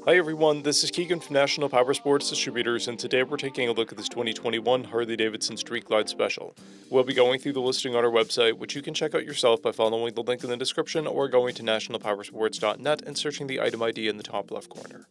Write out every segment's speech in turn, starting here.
Hi everyone, this is Keegan from National Powersports Distributors, and today we're taking a look at this 2021 Harley-Davidson Street Glide Special. We'll be going through the listing on our website, which you can check out yourself by following the link in the description or going to nationalpowersports.net and searching the item ID in the top left corner.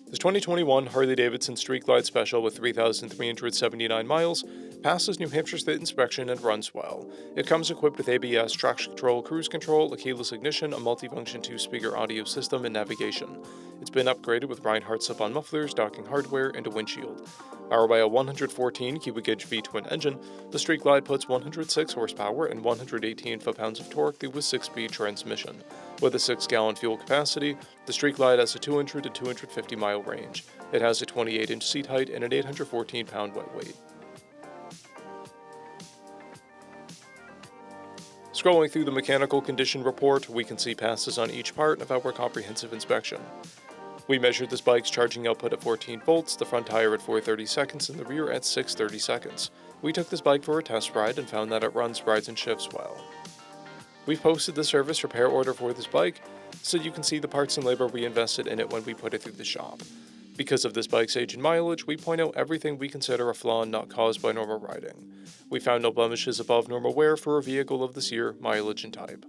This 2021 Harley-Davidson Street Glide Special with 3,379 miles passes New Hampshire State inspection and runs well. It comes equipped with ABS, traction control, cruise control, a keyless ignition, a multifunction 2-speaker audio system, and navigation. It's been upgraded with Reinhardt slip-on mufflers, docking hardware, and a windshield. Powered by a 114 cubic gauge V-twin engine, the Street Glide puts 106 horsepower and 118 foot-pounds of torque through a 6-speed transmission. With a 6-gallon fuel capacity, the Street Glide has a 200 to 250 mile range. It has a 28-inch seat height and an 814-pound wet weight. Scrolling through the mechanical condition report, we can see passes on each part of our comprehensive inspection. We measured this bike's charging output at 14 volts, the front tire at 430 seconds, and the rear at 630 seconds. We took this bike for a test ride and found that it runs, rides, and shifts well. We've posted the service repair order for this bike, so you can see the parts and labor we invested in it when we put it through the shop. Because of this bike's age and mileage, we point out everything we consider a flaw and not caused by normal riding. We found no blemishes above normal wear for a vehicle of this year, mileage, and type.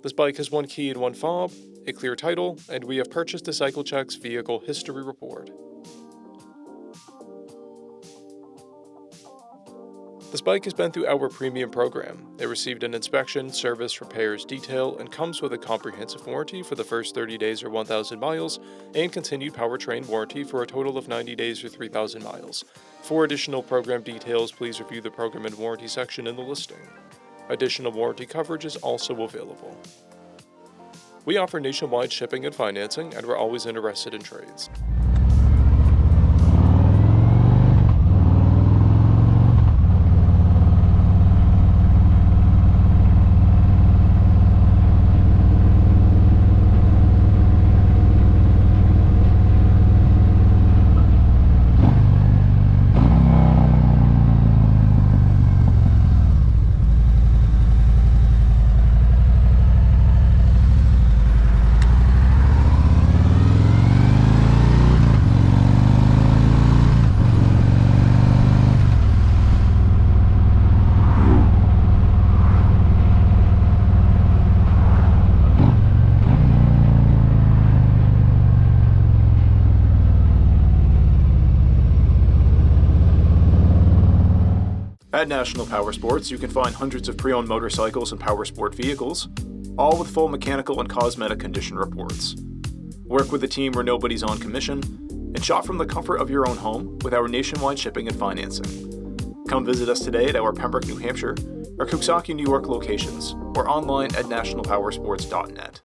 This bike has one key and one fob, a clear title, and we have purchased a CycleCheck's vehicle history report. This bike has been through our premium program. It received an inspection, service, repairs, detail, and comes with a comprehensive warranty for the first 30 days or 1,000 miles, and continued powertrain warranty for a total of 90 days or 3,000 miles. For additional program details, please review the program and warranty section in the listing. Additional warranty coverage is also available. We offer nationwide shipping and financing, and we're always interested in trades. At National Powersports, you can find hundreds of pre-owned motorcycles and powersport vehicles, all with full mechanical and cosmetic condition reports. Work with a team where nobody's on commission, and shop from the comfort of your own home with our nationwide shipping and financing. Come visit us today at our Pembroke, New Hampshire, or Coxsackie, New York locations, or online at nationalpowersports.net.